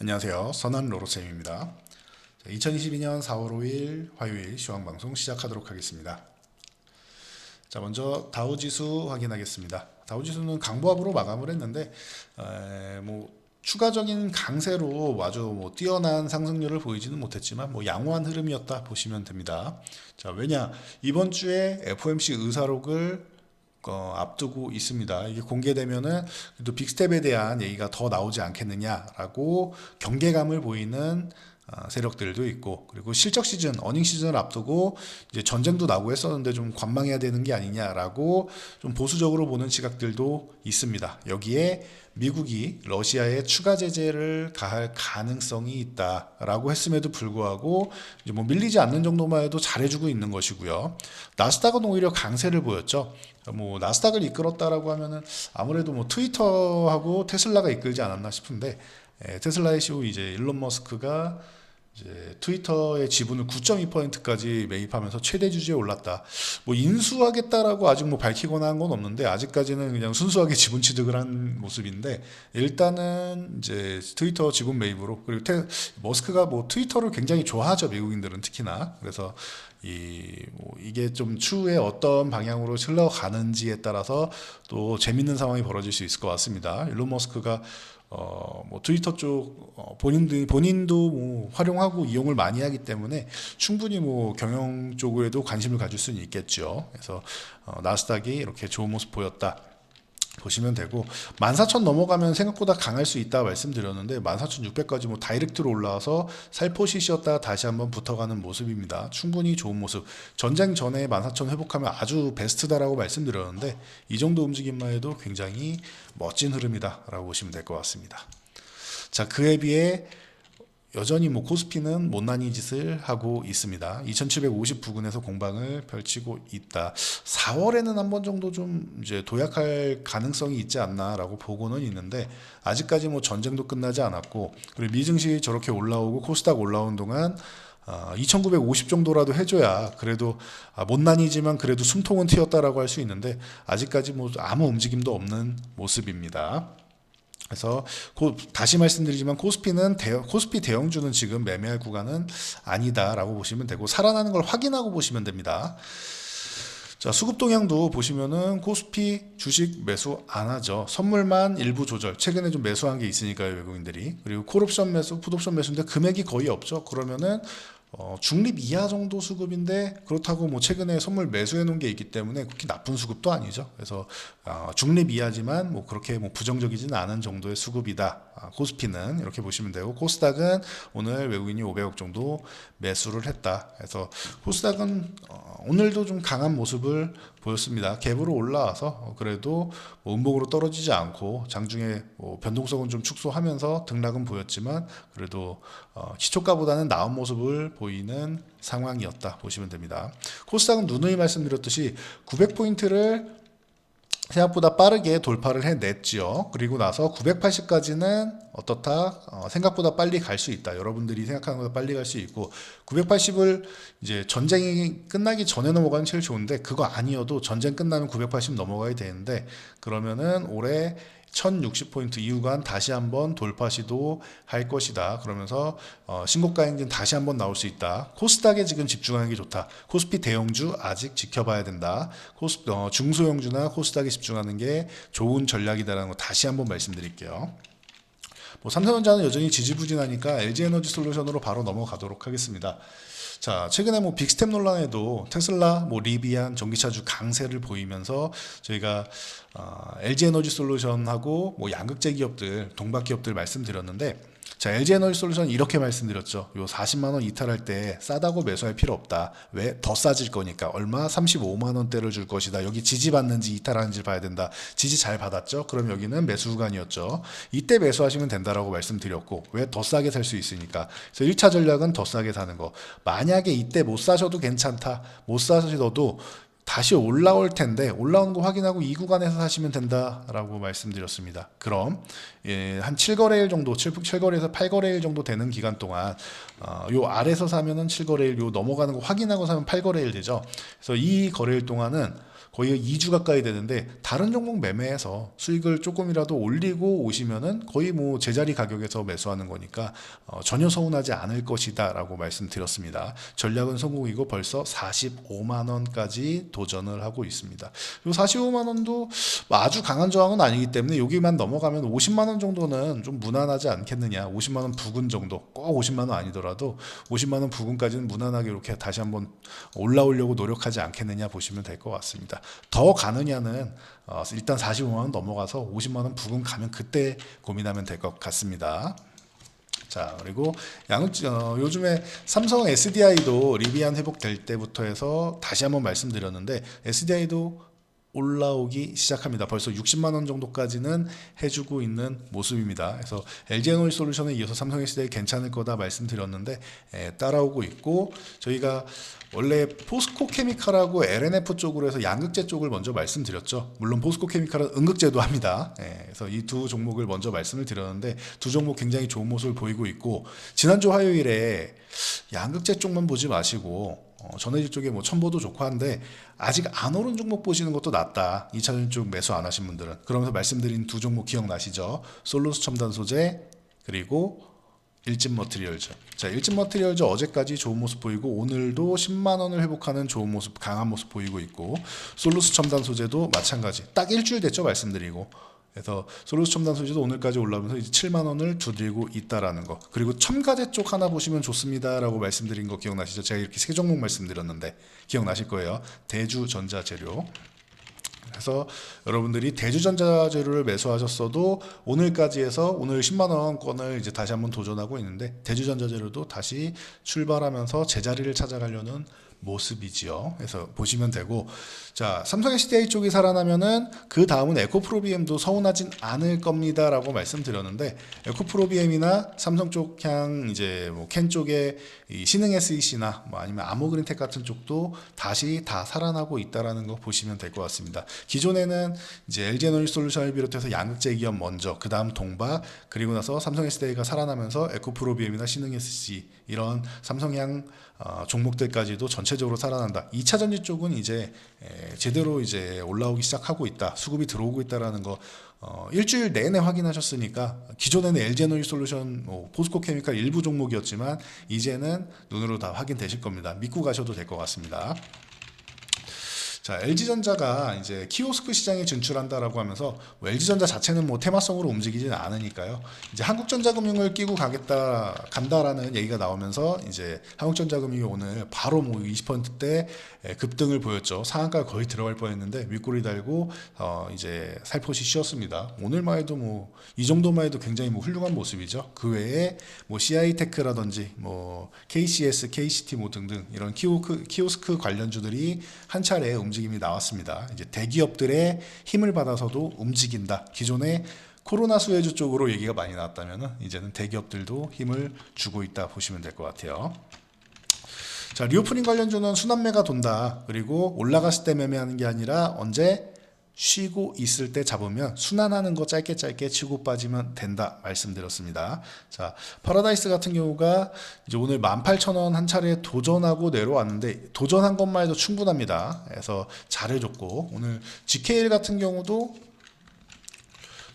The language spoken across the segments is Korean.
안녕하세요. 선한 로로쌤입니다. 2022년 4월 5일 화요일 시황방송 시작하도록 하겠습니다. 자, 먼저 다우지수 확인하겠습니다. 다우지수는 강보합으로 마감을 했는데 추가적인 강세로 아주 뛰어난 상승률을 보이지는 못했지만 양호한 흐름이었다 보시면 됩니다. 자, 왜냐 이번 주에 FOMC 의사록을 앞두고 있습니다. 이게 공개되면은 또 빅스텝에 대한 얘기가 더 나오지 않겠느냐라고 경계감을 보이는 세력들도 있고, 그리고 실적 시즌, 어닝 시즌을 앞두고 이제 전쟁도 나고 했었는데 좀 관망해야 되는 게 아니냐라고 좀 보수적으로 보는 시각들도 있습니다. 여기에 미국이 러시아에 추가 제재를 가할 가능성이 있다라고 했음에도 불구하고 이제 밀리지 않는 정도만 해도 잘해주고 있는 것이고요. 나스닥은 오히려 강세를 보였죠. 나스닥을 이끌었다라고 하면은 아무래도 트위터하고 테슬라가 이끌지 않았나 싶은데, 테슬라의 CEO 이제 일론 머스크가 이제 트위터의 지분을 9.2%까지 매입하면서 최대 주주에 올랐다. 인수하겠다라고 아직 밝히거나 한 건 없는데, 아직까지는 그냥 순수하게 지분 취득을 한 모습인데, 일단은 이제 트위터 지분 매입으로, 그리고 머스크가 트위터를 굉장히 좋아하죠, 미국인들은 특히나. 그래서 이게 좀 추후에 어떤 방향으로 흘러가는지에 따라서 또 재밌는 상황이 벌어질 수 있을 것 같습니다. 일론 머스크가 트위터 쪽 본인도 활용하고 이용을 많이 하기 때문에 충분히 경영 쪽에도 관심을 가질 수는 있겠죠. 그래서 나스닥이 이렇게 좋은 모습 보였다 보시면 되고, 14,000 넘어가면 생각보다 강할 수 있다 말씀드렸는데 14,600까지 다이렉트로 올라와서 살포시 쉬었다가 다시 한번 붙어가는 모습입니다. 충분히 좋은 모습. 전쟁 전에 14,000 회복하면 아주 베스트다라고 말씀드렸는데, 이 정도 움직임만 해도 굉장히 멋진 흐름이다 라고 보시면 될 것 같습니다. 자, 그에 비해 여전히 코스피는 못난이 짓을 하고 있습니다. 2750 부근에서 공방을 펼치고 있다. 4월에는 한 번 정도 좀 이제 도약할 가능성이 있지 않나라고 보고는 있는데, 아직까지 전쟁도 끝나지 않았고, 그리고 미증시 저렇게 올라오고 코스닥 올라온 동안 2950 정도라도 해줘야 그래도 못난이지만 그래도 숨통은 튀었다라고 할 수 있는데, 아직까지 아무 움직임도 없는 모습입니다. 그래서 다시 말씀드리지만 코스피 대형주는 지금 매매할 구간은 아니다라고 보시면 되고, 살아나는 걸 확인하고 보시면 됩니다. 자, 수급 동향도 보시면은 코스피 주식 매수 안 하죠. 선물만 일부 조절. 최근에 좀 매수한 게 있으니까요, 외국인들이. 그리고 콜옵션 매수, 풋옵션 매수인데 금액이 거의 없죠. 그러면은 중립 이하 정도 수급인데, 그렇다고 최근에 선물 매수해 놓은 게 있기 때문에 그렇게 나쁜 수급도 아니죠. 그래서 중립 이하지만 그렇게 부정적이지는 않은 정도의 수급이다. 코스피는 이렇게 보시면 되고, 코스닥은 오늘 외국인이 500억 정도 매수를 했다. 그래서 코스닥은 오늘도 좀 강한 모습을 보였습니다. 갭으로 올라와서 그래도 음봉으로 떨어지지 않고 장중에 변동성은 좀 축소하면서 등락은 보였지만, 그래도 시초가보다는 나은 모습을 보이는 상황이었다 보시면 됩니다. 코스닥은 누누이 말씀드렸듯이 900포인트를 생각보다 빠르게 돌파를 해냈지요. 그리고 나서 980까지는 어떻다? 생각보다 빨리 갈 수 있다. 여러분들이 생각하는 것보다 빨리 갈 수 있고, 980을 이제 전쟁이 끝나기 전에 넘어가면 제일 좋은데, 그거 아니어도 전쟁 끝나면 980 넘어가야 되는데, 그러면은 올해 1060포인트 이후간 다시 한번 돌파 시도할 것이다. 그러면서 신고가 행진 다시 한번 나올 수 있다. 코스닥에 지금 집중하는 게 좋다. 코스피 대형주 아직 지켜봐야 된다. 중소형주나 코스닥에 집중하는 게 좋은 전략이다라는 거 다시 한번 말씀드릴게요. 삼성전자는 여전히 지지부진하니까 LG에너지솔루션으로 바로 넘어가도록 하겠습니다. 자, 최근에 빅스텝 논란에도 테슬라, 리비안, 전기차주 강세를 보이면서 저희가 LG에너지솔루션하고 양극재 기업들, 동박 기업들 말씀드렸는데, 자, LG에너지솔루션 이렇게 말씀드렸죠. 요 40만 원 이탈할 때 싸다고 매수할 필요 없다. 왜? 더 싸질 거니까. 얼마? 35만 원대를 줄 것이다. 여기 지지받는지 이탈하는지 봐야 된다. 지지 잘 받았죠? 그럼 여기는 매수 구간이었죠. 이때 매수하시면 된다라고 말씀드렸고, 왜? 더 싸게 살 수 있으니까. 그래서 1차 전략은 더 싸게 사는 거. 만약에 이때 못 사셔도 괜찮다. 못 사셔도 다시 올라올 텐데, 올라온 거 확인하고 이 구간에서 사시면 된다라고 말씀드렸습니다. 그럼 한 7거래일 정도, 7거래에서 8거래일 정도 되는 기간 동안 요 아래서 사면은 7거래일, 요 넘어가는 거 확인하고 사면 8거래일 되죠. 그래서 이 거래일 동안은 거의 2주 가까이 되는데 다른 종목 매매해서 수익을 조금이라도 올리고 오시면은 거의 뭐 제자리 가격에서 매수하는 거니까 전혀 서운하지 않을 것이다 라고 말씀드렸습니다. 전략은 성공이고 벌써 45만 원까지 도전을 하고 있습니다. 이 45만 원도 아주 강한 저항은 아니기 때문에 여기만 넘어가면 50만 원 정도는 좀 무난하지 않겠느냐. 50만 원 부근 정도, 꼭 50만 원 아니더라도 50만 원 부근까지는 무난하게 이렇게 다시 한번 올라오려고 노력하지 않겠느냐 보시면 될 것 같습니다. 더 가느냐는 일단 45만 원 넘어가서 50만 원 부근 가면 그때 고민하면 될 것 같습니다. 자, 그리고 요즘에 삼성 SDI도 리비안 회복될 때부터 해서 다시 한번 말씀드렸는데 SDI도 올라오기 시작합니다. 벌써 60만 원 정도까지는 해주고 있는 모습입니다. 그래서 LG에너지솔루션에 이어서 삼성 SDI 괜찮을 거다 말씀드렸는데 따라오고 있고, 저희가 원래 포스코케미칼하고 LNF 쪽으로 해서 양극재 쪽을 먼저 말씀드렸죠. 물론 포스코케미칼은 음극재도 합니다. 그래서 이 두 종목을 먼저 말씀을 드렸는데 두 종목 굉장히 좋은 모습을 보이고 있고, 지난주 화요일에 양극재 쪽만 보지 마시고 전해질 쪽에 뭐 첨보도 좋고 한데 아직 안 오른 종목 보시는 것도 낫다. 2차전 쪽 매수 안 하신 분들은. 그러면서 말씀드린 두 종목 기억나시죠? 솔루스 첨단 소재 그리고 일진 머티리얼즈. 자, 일진 머티리얼즈 어제까지 좋은 모습 보이고 오늘도 10만 원을 회복하는 좋은 모습, 강한 모습 보이고 있고, 솔루스 첨단 소재도 마찬가지. 딱 일주일 됐죠, 말씀드리고. 그래서 솔루스 첨단 소재도 오늘까지 올라오면서 이제 7만 원을 두들고 있다라는 거. 그리고 첨가제 쪽 하나 보시면 좋습니다라고 말씀드린 거 기억나시죠? 제가 이렇게 세 종목 말씀드렸는데 기억나실 거예요. 대주전자재료. 그래서 여러분들이 대주전자재료를 매수하셨어도 오늘까지 해서 오늘 10만 원권을 이제 다시 한번 도전하고 있는데, 대주전자재료도 다시 출발하면서 제자리를 찾아가려는 모습이지요. 그래서 보시면 되고, 자, 삼성 SDI 쪽이 살아나면은 그 다음은 에코프로비엠도 서운하진 않을 겁니다라고 말씀드렸는데, 에코프로비엠이나 삼성 쪽 향 이제 뭐 캔 쪽에 이 신흥 SEC나 뭐 아니면 아모그린텍 같은 쪽도 다시 다 살아나고 있다라는 거 보시면 될 것 같습니다. 기존에는 이제 LG에너지솔루션을 비롯해서 양극재 기업 먼저, 그 다음 동바, 그리고 나서 삼성 SDI가 살아나면서 에코프로비엠이나 신흥 SEC 이런 삼성향 종목들까지도 전체적으로 살아난다. 2차 전지 쪽은 이제 제대로 이제 올라오기 시작하고 있다. 수급이 들어오고 있다라는 거 일주일 내내 확인하셨으니까, 기존에는 LG에너지솔루션, 포스코케미칼 일부 종목이었지만 이제는 눈으로 다 확인되실 겁니다. 믿고 가셔도 될 것 같습니다. 자, LG전자가 이제 키오스크 시장에 진출한다라고 하면서 LG전자 자체는 뭐 테마성으로 움직이지는 않으니까요. 이제 한국전자금융을 끼고 간다라는 얘기가 나오면서 이제 한국전자금융이 오늘 바로 뭐 20%대 급등을 보였죠. 상한가 거의 들어갈 뻔했는데 윗꼬리 달고 이제 살포시 쉬었습니다. 오늘만 해도 뭐 이 정도만 해도 굉장히 뭐 훌륭한 모습이죠. 그 외에 뭐 CI테크라든지 뭐 KCS, KCT 뭐 등등 이런 키오스크 관련주들이 한 차례 움직임이 나왔습니다. 이제 대기업들의 힘을 받아서도 움직인다. 기존에 코로나 수혜주 쪽으로 얘기가 많이 나왔다면 이제는 대기업들도 힘을 주고 있다 보시면 될 것 같아요. 자, 리오프닝 관련주는 순환매가 돈다. 그리고 올라갔을 때 매매하는 게 아니라 언제 쉬고 있을 때 잡으면 순환하는 거 짧게 치고 빠지면 된다 말씀드렸습니다. 자, 파라다이스 같은 경우가 이제 오늘 18,000원 한 차례 도전하고 내려왔는데 도전한 것만 해도 충분합니다. 그래서 잘해줬고, 오늘 GKL 같은 경우도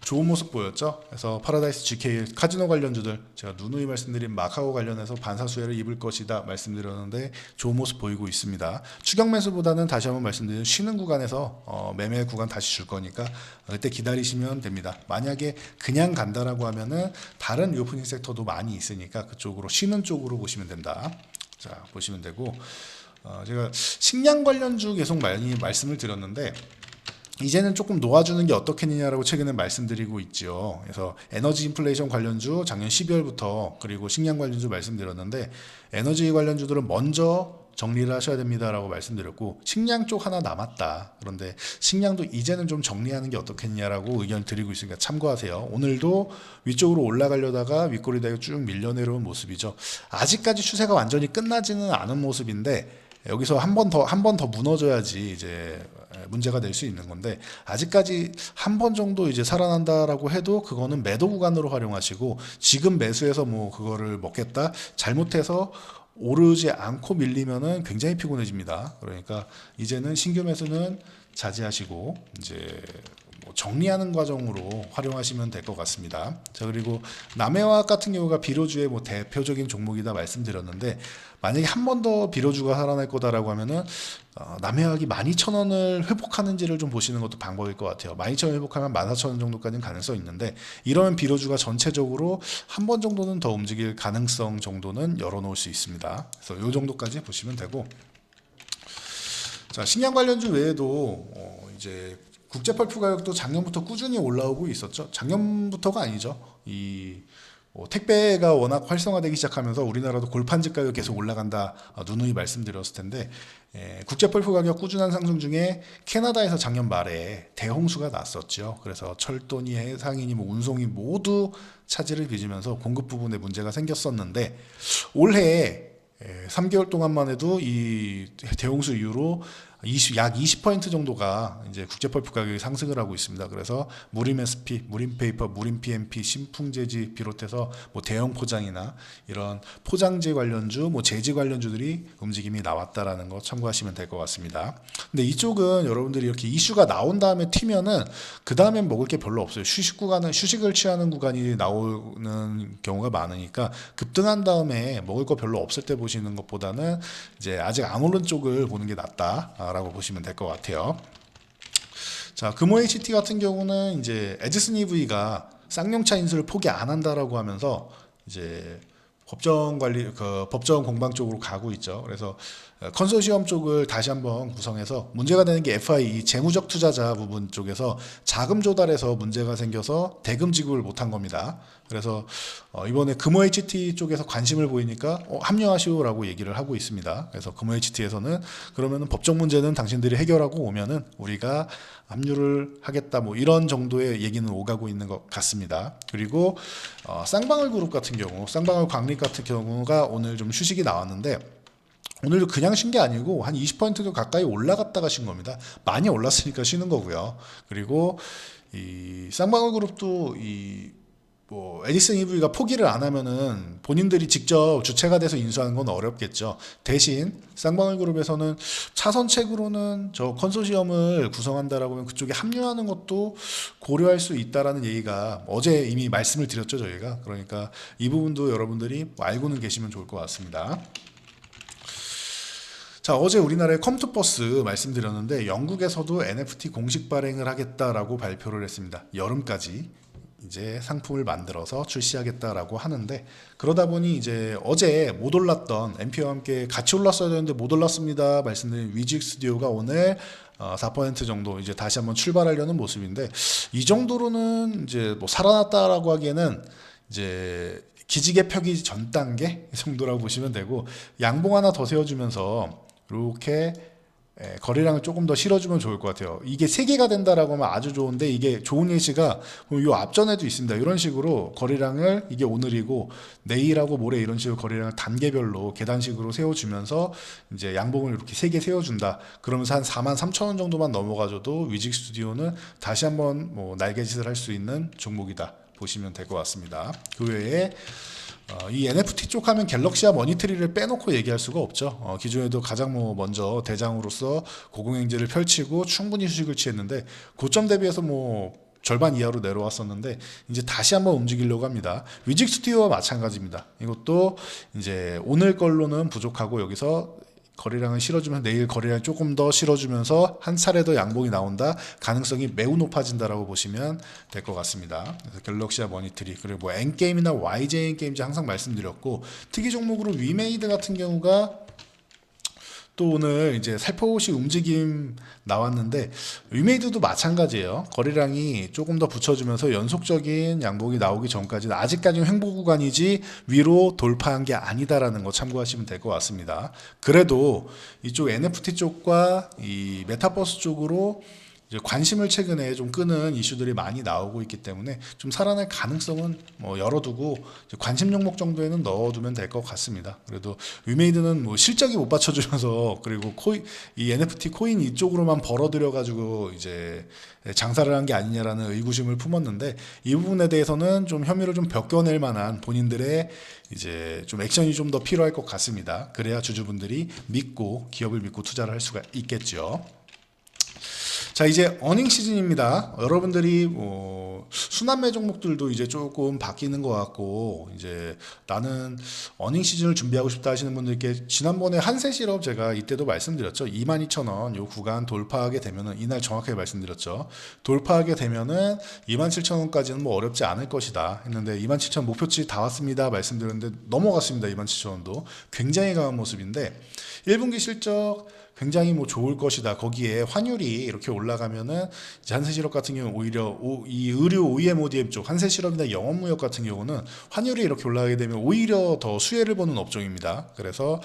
좋은 모습 보였죠. 그래서 파라다이스, GK, 카지노 관련주들, 제가 누누이 말씀드린 마카오 관련해서 반사수혜를 입을 것이다 말씀드렸는데 좋은 모습 보이고 있습니다. 추격 매수보다는 다시 한번 말씀드린 쉬는 구간에서 매매 구간 다시 줄 거니까 그때 기다리시면 됩니다. 만약에 그냥 간다라고 하면은 다른 리오프닝 섹터도 많이 있으니까 그쪽으로 쉬는 쪽으로 보시면 된다. 자, 보시면 되고, 제가 식량 관련주 계속 많이 말씀을 드렸는데 이제는 조금 놓아주는 게 어떻겠느냐라고 최근에 말씀드리고 있죠. 그래서 에너지 인플레이션 관련주 작년 12월부터, 그리고 식량 관련주 말씀드렸는데 에너지 관련주들은 먼저 정리를 하셔야 됩니다라고 말씀드렸고, 식량 쪽 하나 남았다. 그런데 식량도 이제는 좀 정리하는 게 어떻겠냐라고 의견 드리고 있으니까 참고하세요. 오늘도 위쪽으로 올라가려다가 윗꼬리 대고 쭉 밀려 내려온 모습이죠. 아직까지 추세가 완전히 끝나지는 않은 모습인데 여기서 한 번 더 무너져야지 이제 문제가 될 수 있는 건데, 아직까지 한 번 정도 이제 살아난다라고 해도 그거는 매도 구간으로 활용하시고, 지금 매수해서 뭐 그거를 먹겠다, 잘못해서 오르지 않고 밀리면은 굉장히 피곤해집니다. 그러니까 이제는 신규 매수는 자제하시고 이제 뭐 정리하는 과정으로 활용하시면 될 것 같습니다. 자, 그리고 남해화학 같은 경우가 비료주의 뭐 대표적인 종목이다 말씀드렸는데, 만약에 한 번 더 비료주가 살아날 거다라고 하면은 남해화학이 12,000원을 회복하는지를 좀 보시는 것도 방법일 것 같아요. 12,000원 회복하면 14,000원 정도까지는 가능성이 있는데, 이러면 비료주가 전체적으로 한 번 정도는 더 움직일 가능성 정도는 열어놓을 수 있습니다. 그래서 이 정도까지 보시면 되고, 자, 식량 관련주 외에도 이제 국제 펄프 가격도 작년부터 꾸준히 올라오고 있었죠. 작년부터가 아니죠. 택배가 워낙 활성화되기 시작하면서 우리나라도 골판지 가격 계속 올라간다 누누이 말씀드렸을 텐데, 국제 펄프 가격 꾸준한 상승 중에 캐나다에서 작년 말에 대홍수가 났었죠. 그래서 철도니 해상이니 뭐 운송이 모두 차질을 빚으면서 공급 부분에 문제가 생겼었는데, 올해 3개월 동안만 해도 이 대홍수 이후로 약 20% 정도가 이제 국제 펄프 가격이 상승을 하고 있습니다. 그래서 무림 SP, 무림 페이퍼, 무림 PMP, 신풍재지 비롯해서 뭐 대형 포장이나 이런 포장재 관련주, 뭐 재지 관련주들이 움직임이 나왔다라는 거 참고하시면 될 것 같습니다. 근데 이쪽은 여러분들이 이렇게 이슈가 나온 다음에 튀면은 그 다음엔 먹을 게 별로 없어요. 휴식을 취하는 구간이 나오는 경우가 많으니까, 급등한 다음에 먹을 거 별로 없을 때 보시는 것보다는 이제 아직 안 오른 쪽을 보는 게 낫다라고 보시면 될 것 같아요. 자, 금호 HT 같은 경우는 이제 에지슨 EV가 쌍용차 인수를 포기 안 한다라고 하면서 이제 법정 공방 쪽으로 가고 있죠. 그래서 컨소시엄 쪽을 다시 한번 구성해서, 문제가 되는 게 FI 재무적 투자자 부분 쪽에서 자금 조달에서 문제가 생겨서 대금 지급을 못한 겁니다. 그래서 이번에 금호 HT 쪽에서 관심을 보이니까 합류하시오라고 얘기를 하고 있습니다. 그래서 금호 HT에서는 그러면은 법적 문제는 당신들이 해결하고 오면은 우리가 합류를 하겠다, 뭐 이런 정도의 얘기는 오가고 있는 것 같습니다. 그리고 쌍방울 그룹 같은 경우, 쌍방울 광립 같은 경우가 오늘 좀 휴식이 나왔는데, 오늘도 그냥 쉰 게 아니고 한 20%도 가까이 올라갔다가 쉰 겁니다. 많이 올랐으니까 쉬는 거고요. 그리고 이 쌍방울 그룹도 에디슨 EV가 포기를 안 하면은 본인들이 직접 주체가 돼서 인수하는 건 어렵겠죠. 대신 쌍방울 그룹에서는 차선책으로는 저 컨소시엄을 구성한다라고 하면 그쪽에 합류하는 것도 고려할 수 있다라는 얘기가 어제 이미 말씀을 드렸죠, 저희가. 그러니까 이 부분도 여러분들이 알고는 계시면 좋을 것 같습니다. 자, 어제 우리나라의 컴투버스 말씀드렸는데, 영국에서도 NFT 공식 발행을 하겠다라고 발표를 했습니다. 여름까지 이제 상품을 만들어서 출시하겠다라고 하는데, 그러다 보니 이제 어제 못 올랐던, MP와 함께 같이 올랐어야 되는데 못 올랐습니다 말씀드린 위직 스튜디오가 오늘 4% 정도 이제 다시 한번 출발하려는 모습인데, 이 정도로는 이제 뭐 살아났다라고 하기에는 이제 기지개 펴기 전 단계 정도라고 보시면 되고, 양봉 하나 더 세워주면서 이렇게 거래량을 조금 더 실어주면 좋을 것 같아요. 이게 3개가 된다라고 하면 아주 좋은데, 이게 좋은 예시가 이 앞전에도 있습니다. 이런 식으로 거래량을, 이게 오늘이고 내일하고 모레 이런 식으로 거래량을 단계별로 계단식으로 세워주면서 이제 양봉을 이렇게 3개 세워준다. 그러면서 한 43,000원 정도만 넘어가줘도 위직 스튜디오는 다시 한번 뭐 날개짓을 할 수 있는 종목이다 보시면 될 것 같습니다. 그 외에 이 NFT 쪽 하면 갤럭시와 머니트리를 빼놓고 얘기할 수가 없죠. 기존에도 가장 먼저 대장으로서 고공행진을 펼치고 충분히 휴식을 취했는데, 고점 대비해서 절반 이하로 내려왔었는데 이제 다시 한번 움직이려고 합니다. 위직 스튜디오와 마찬가지입니다. 이것도 이제 오늘 걸로는 부족하고, 여기서 거래량을 실어주면 내일 거래량 조금 더 실어주면서 한 차례 더 양봉이 나온다, 가능성이 매우 높아진다라고 보시면 될 것 같습니다. 그래서 갤럭시와 머니트리, 그리고 N게임이나 YJ 게임즈 항상 말씀드렸고, 특이 종목으로 위메이드 같은 경우가 또 오늘 이제 살포시 움직임 나왔는데, 위메이드도 마찬가지예요. 거래량이 조금 더 붙여주면서 연속적인 양봉이 나오기 전까지는 아직까지는 횡보 구간이지 위로 돌파한 게 아니다라는 거 참고하시면 될 것 같습니다. 그래도 이쪽 NFT 쪽과 이 메타버스 쪽으로 이제 관심을 최근에 좀 끄는 이슈들이 많이 나오고 있기 때문에 좀 살아날 가능성은 열어두고 관심 종목 정도에는 넣어두면 될 것 같습니다. 그래도 위메이드는 실적이 못 받쳐주면서, 그리고 이 NFT 코인 이쪽으로만 벌어들여 가지고 이제 장사를 한 게 아니냐라는 의구심을 품었는데, 이 부분에 대해서는 좀 혐의를 좀 벗겨낼 만한 본인들의 이제 좀 액션이 좀 더 필요할 것 같습니다. 그래야 주주분들이 기업을 믿고 투자를 할 수가 있겠죠. 자, 이제 어닝 시즌입니다. 여러분들이 순환매 종목들도 이제 조금 바뀌는 것 같고, 이제 나는 어닝 시즌을 준비하고 싶다 하시는 분들께 지난번에 한세 실업 제가 이때도 말씀드렸죠. 22,000원 요 구간 돌파하게 되면은, 이날 정확하게 말씀드렸죠. 돌파하게 되면은 27,000원까지는 뭐 어렵지 않을 것이다 했는데, 27,000원 목표치 다 왔습니다 말씀드렸는데 넘어갔습니다. 27,000원도 굉장히 강한 모습인데, 1분기 실적 굉장히 뭐 좋을 것이다. 거기에 환율이 이렇게 올라가면은 이제 한세실업 같은 경우는 오히려 이 의류 OEM, ODM 쪽 한세실업이나 영업무역 같은 경우는 환율이 이렇게 올라가게 되면 오히려 더 수혜를 보는 업종입니다. 그래서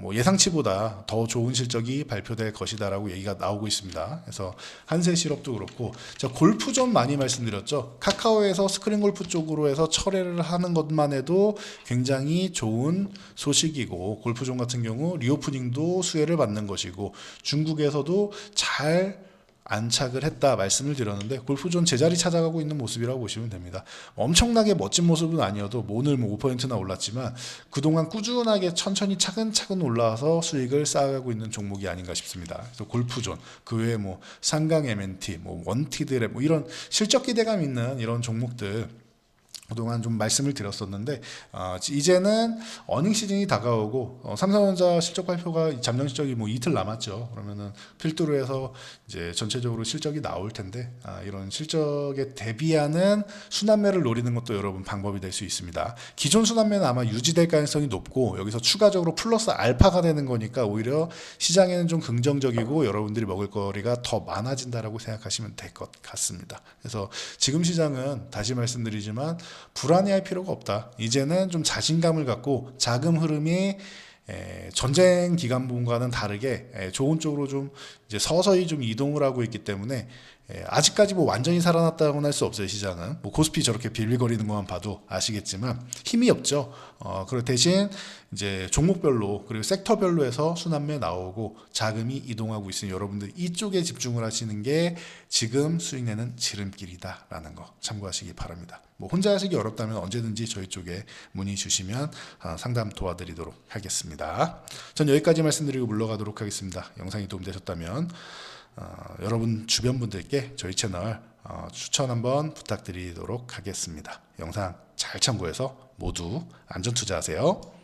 뭐 예상치보다 더 좋은 실적이 발표될 것이다라고 얘기가 나오고 있습니다. 그래서 한세실업도 그렇고, 자, 골프존 많이 말씀드렸죠. 카카오에서 스크린 골프 쪽으로 해서 철회를 하는 것만 해도 굉장히 좋은 소식이고, 골프존 같은 경우 리오프닝도 수혜를 받는 것이고, 중국에서도 잘 안착을 했다 말씀을 드렸는데, 골프존 제자리 찾아가고 있는 모습이라고 보시면 됩니다. 엄청나게 멋진 모습은 아니어도 오늘 뭐 5%나 올랐지만 그동안 꾸준하게 천천히 차근차근 올라와서 수익을 쌓아가고 있는 종목이 아닌가 싶습니다. 그래서 골프존, 그 외에 뭐 상강 M&T, 뭐 원티드랩, 뭐 이런 실적 기대감 있는 이런 종목들 그동안 좀 말씀을 드렸었는데, 이제는 어닝 시즌이 다가오고, 삼성전자 실적 발표가 잠정 실적이 뭐 이틀 남았죠. 그러면은 필두로 해서 이제 전체적으로 실적이 나올 텐데, 이런 실적에 대비하는 순환매를 노리는 것도 여러분 방법이 될 수 있습니다. 기존 순환매는 아마 유지될 가능성이 높고, 여기서 추가적으로 플러스 알파가 되는 거니까 오히려 시장에는 좀 긍정적이고 여러분들이 먹을 거리가 더 많아진다라고 생각하시면 될 것 같습니다. 그래서 지금 시장은 다시 말씀드리지만 불안해할 필요가 없다. 이제는 좀 자신감을 갖고 자금 흐름이 전쟁 기간분과는 다르게 좋은 쪽으로 좀 이제 서서히 좀 이동을 하고 있기 때문에, 아직까지 뭐 완전히 살아났다고는 할 수 없어요. 시장은 뭐 코스피 저렇게 빌빌거리는 것만 봐도 아시겠지만 힘이 없죠. 그리고 대신 이제 종목별로 그리고 섹터별로 해서 순환매 나오고 자금이 이동하고 있으니 여러분들 이쪽에 집중을 하시는 게 지금 수익 내는 지름길이다라는 거 참고하시기 바랍니다. 뭐 혼자 하시기 어렵다면 언제든지 저희 쪽에 문의 주시면 상담 도와드리도록 하겠습니다. 전 여기까지 말씀드리고 물러가도록 하겠습니다. 영상이 도움되셨다면 여러분 주변 분들께 저희 채널 추천 한번 부탁드리도록 하겠습니다. 영상 잘 참고해서 모두 안전 투자하세요.